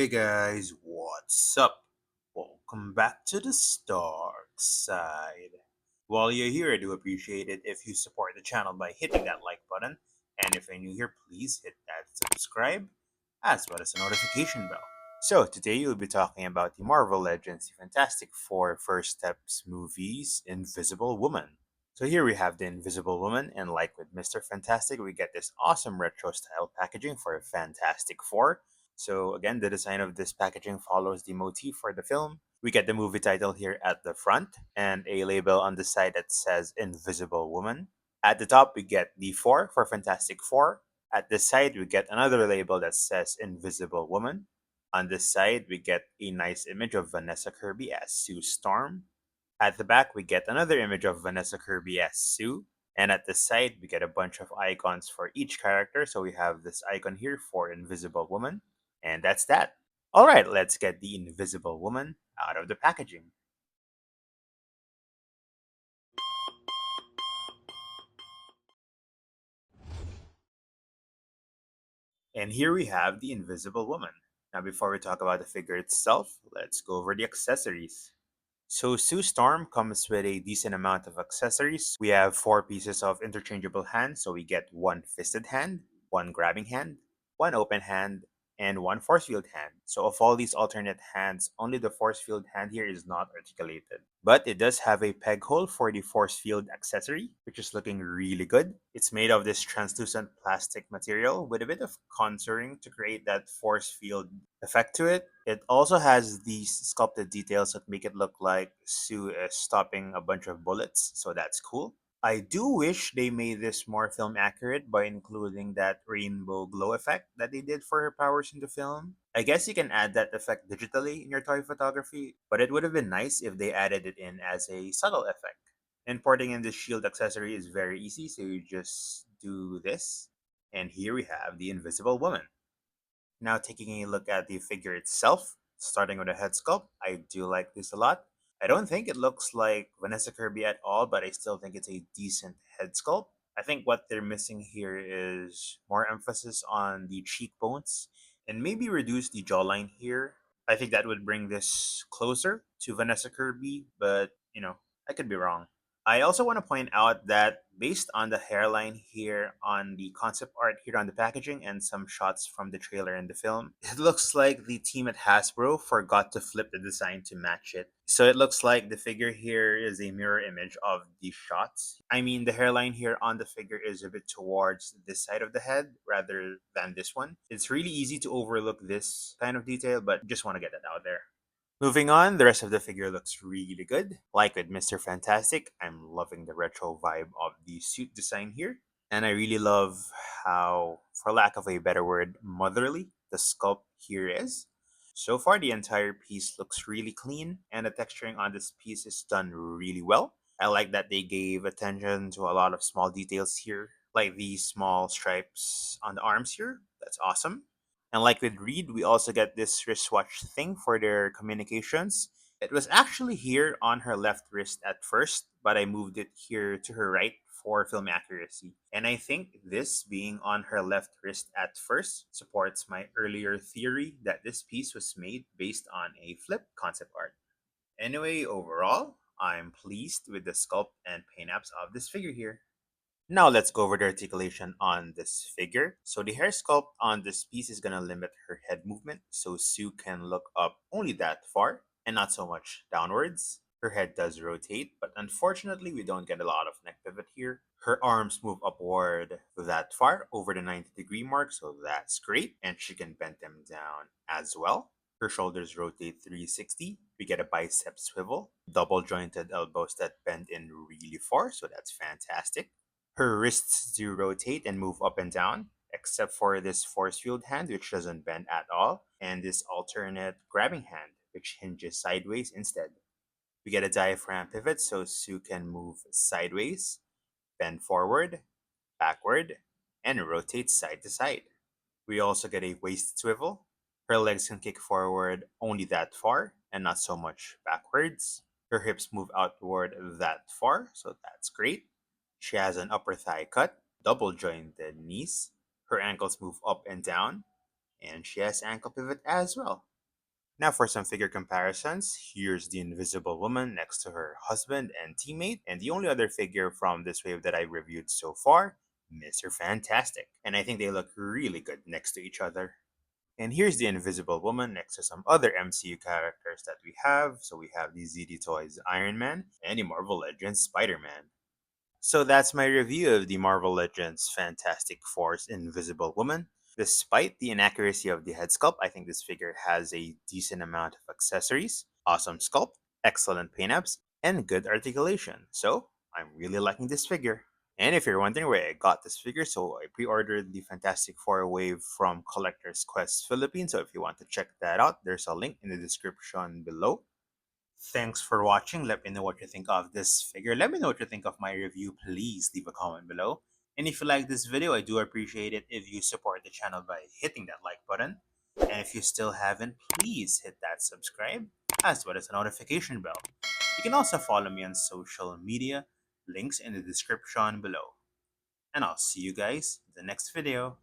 Hey guys, what's up? Welcome back to the Starkside. While you're here, I do appreciate it if you support the channel by hitting that like button, and if you're new here, please hit that subscribe as well as the notification bell. So today we'll be talking about the Marvel Legends, the Fantastic Four First Steps movies, Invisible Woman. So here we have the Invisible Woman, and like with Mr. Fantastic, we get this awesome retro style packaging for Fantastic Four. So again, the design of this packaging follows the motif for the film. We get the movie title here at the front and a label on the side that says Invisible Woman. At the top, we get the 4 for Fantastic Four. At the side, we get another label that says Invisible Woman. On this side, we get a nice image of Vanessa Kirby as Sue Storm. At the back, we get another image of Vanessa Kirby as Sue. And at the side, we get a bunch of icons for each character. So we have this icon here for Invisible Woman. And that's that. Alright, let's get the Invisible Woman out of the packaging. And here we have the Invisible Woman. Now, before we talk about the figure itself, let's go over the accessories. So Sue Storm comes with a decent amount of accessories. We have 4 pieces of interchangeable hands, so we get one fisted hand, one grabbing hand, one open hand, and one force field hand. So of all these alternate hands, only the force field hand here is not articulated. But it does have a peg hole for the force field accessory, which is looking really good. It's made of this translucent plastic material with a bit of contouring to create that force field effect to it. It also has these sculpted details that make it look like Sue is stopping a bunch of bullets, so that's cool. I do wish they made this more film accurate by including that rainbow glow effect that they did for her powers in the film. I guess you can add that effect digitally in your toy photography, but it would have been nice if they added it in as a subtle effect. Importing in the shield accessory is very easy, so you just do this, and here we have the Invisible Woman. Now, taking a look at the figure itself, starting with the head sculpt, I do like this a lot. I don't think it looks like Vanessa Kirby at all, but I still think it's a decent head sculpt. I think what they're missing here is more emphasis on the cheekbones and maybe reduce the jawline here. I think that would bring this closer to Vanessa Kirby, but I could be wrong. I also want to point out that based on the hairline here on the concept art here on the packaging and some shots from the trailer and the film, it looks like the team at Hasbro forgot to flip the design to match it. So it looks like the figure here is a mirror image of the shots. I mean, the hairline here on the figure is a bit towards this side of the head rather than this one. It's really easy to overlook this kind of detail, but just want to get it out there. Moving on, the rest of the figure looks really good. Like with Mr. Fantastic, I'm loving the retro vibe of the suit design here. And I really love how, for lack of a better word, motherly the sculpt here is. So far, the entire piece looks really clean, and the texturing on this piece is done really well. I like that they gave attention to a lot of small details here, like these small stripes on the arms here. That's awesome. And like with Reed, we also get this wristwatch thing for their communications. It was actually here on her left wrist at first, but I moved it here to her right for film accuracy. And I think this being on her left wrist at first supports my earlier theory that this piece was made based on a flip concept art. Anyway, overall, I'm pleased with the sculpt and paint apps of this figure here. Now let's go over the articulation on this figure. So the hair sculpt on this piece is going to limit her head movement, so Sue can look up only that far and not so much downwards. Her head does rotate, but unfortunately we don't get a lot of neck pivot here. Her arms move upward that far over the 90-degree mark, so that's great, and she can bend them down as well. Her shoulders rotate 360. We get a bicep swivel, double jointed elbows that bend in really far, so that's fantastic. Her wrists do rotate and move up and down, except for this force field hand, which doesn't bend at all, and this alternate grabbing hand, which hinges sideways instead. We get a diaphragm pivot so Sue can move sideways, bend forward, backward, and rotate side to side. We also get a waist swivel. Her legs can kick forward only that far and not so much backwards. Her hips move outward that far, so that's great. She has an upper thigh cut, double jointed knees. Her ankles move up and down, and she has ankle pivot as well. Now for some figure comparisons, here's the Invisible Woman next to her husband and teammate, and the only other figure from this wave that I reviewed so far, Mr. Fantastic. And I think they look really good next to each other. And here's the Invisible Woman next to some other MCU characters that we have. So we have the ZD Toys Iron Man and the Marvel Legends Spider-Man. So that's my review of the Marvel Legends Fantastic Four's Invisible Woman. Despite the inaccuracy of the head sculpt, I think this figure has a decent amount of accessories, awesome sculpt, excellent paint apps, and good articulation. So I'm really liking this figure. And if you're wondering where I got this figure, so I pre-ordered the Fantastic Four wave from Collector's Quest Philippines. So if you want to check that out, there's a link in the description below. Thanks for watching. Let me know what you think of this figure. Let me know what you think of my review. Please leave a comment below. And if you like this video, I do appreciate it if you support the channel by hitting that like button. And if you still haven't, please hit that subscribe as well as the notification bell. You can also follow me on social media, links in the description below. And I'll see you guys in the next video.